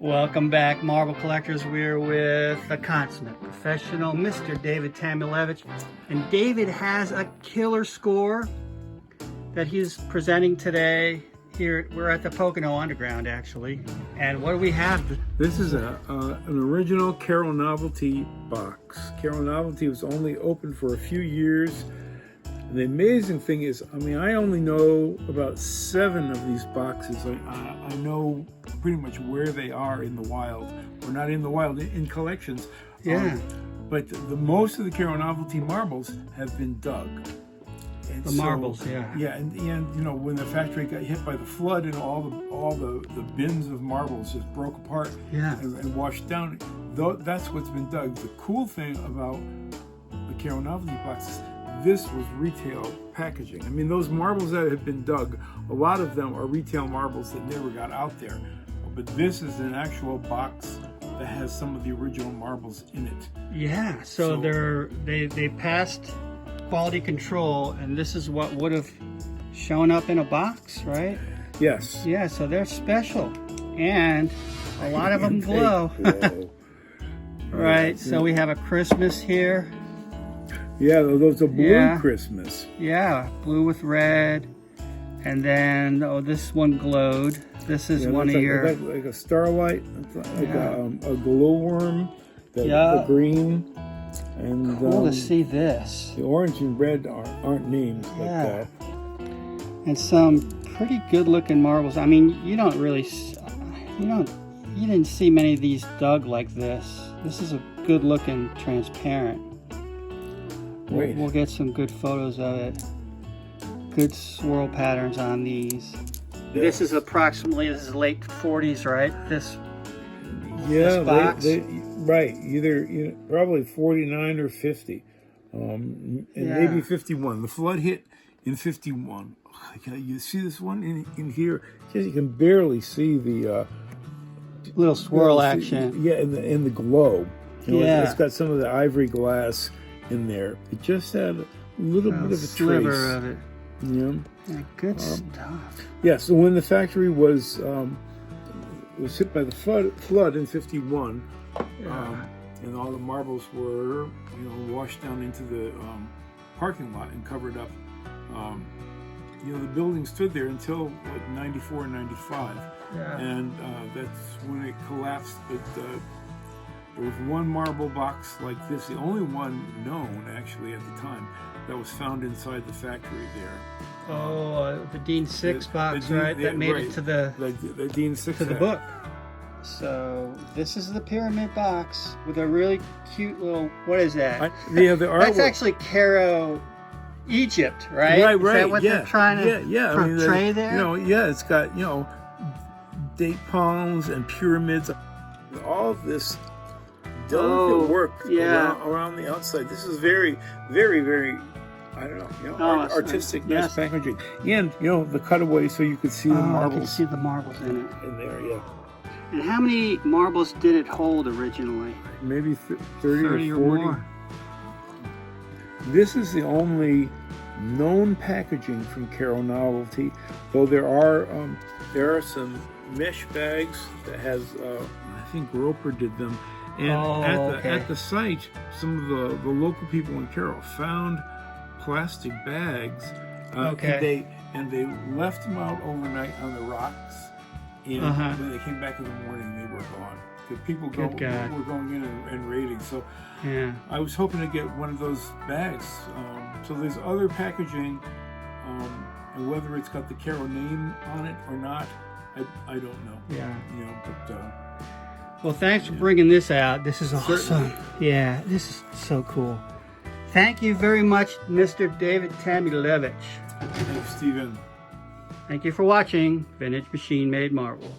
Welcome back, marble collectors. We're with the consummate professional, Mr. David Tamulevich. And David has a killer score that he's presenting today. Here, we're at the Pocono Underground, actually. And what do we have? This is an original Cairo Novelty box. Cairo Novelty was only open for a few years. And the amazing thing is, I mean, I only know about 7 of these boxes. I know pretty much where they are in the wild, or not in the wild, in collections. Yeah. But most of the Cairo Novelty marbles have been dug. And the marbles, yeah. Yeah, and you know, when the factory got hit by the flood and all the bins of marbles just broke apart, yeah, and washed down, that's what's been dug. The cool thing about the Cairo Novelty boxes, this was retail packaging. I mean, those marbles that have been dug, a lot of them are retail marbles that never got out there. But this is an actual box that has some of the original marbles in it. Yeah, so they passed quality control, and this is what would have shown up in a box, right? Yes. Yeah, so they're special, and a lot of them glow. Right, so we have a Christmas here. Yeah, those are blue Christmas. Yeah, blue with red, and then this one glowed. This is one of your like a starlight, like a glowworm, the green. And cool to see this. The orange and red aren't named. Yeah. And some pretty good looking marbles. I mean, you didn't see many of these dug like this. This is a good looking transparent. We'll get some good photos of it. Good swirl patterns on these. This is approximately, this is late 40s, right? This box. Right, either probably 49 or 50, and maybe 51. The flood hit in 51. You see this one in here? You can barely see the little swirl action. Yeah, in the glow. It's got some of the ivory glass in there. It just had a little bit of a sliver trace of it. Yeah, good stuff. Yeah. So when the factory was hit by the flood in 51. And all the marbles were, washed down into the parking lot and covered up. The building stood there until like 94 and 95. Yeah. And that's when it collapsed. There was one marble box like this, the only one known actually at the time, that was found inside the factory there. The Dean 6 box, right? That made it to the Dean 6 to the book. So this is the pyramid box with a really cute little, what is that? The artwork. That's actually Cairo, Egypt, right? Right. Is that what they're trying to portray there? It's got, date palms and pyramids. All this delicate work around the outside. This is very, very, very, I don't know, artistic, nice packaging. And, the cutaway so you could see the marbles. You can see the marbles in it. In there, yeah. And how many marbles did it hold originally? Maybe 30 or 40. Or more. This is the only known packaging from Cairo Novelty, though there are some mesh bags that has, I think Roper did them. And at the site, some of the local people in Cairo found plastic bags, and they left them out overnight on the rocks. And when they came back in the morning, they were gone. Because people were going in and raiding. So I was hoping to get one of those bags. So there's other packaging, and whether it's got the Cairo name on it or not, I don't know. Yeah. But well, thanks for bringing this out. This is awesome. Certainly. Yeah, this is so cool. Thank you very much, Mr. David Tamulevich. Thanks, Stephen. Thank you for watching Vintage Machine Made Marbles.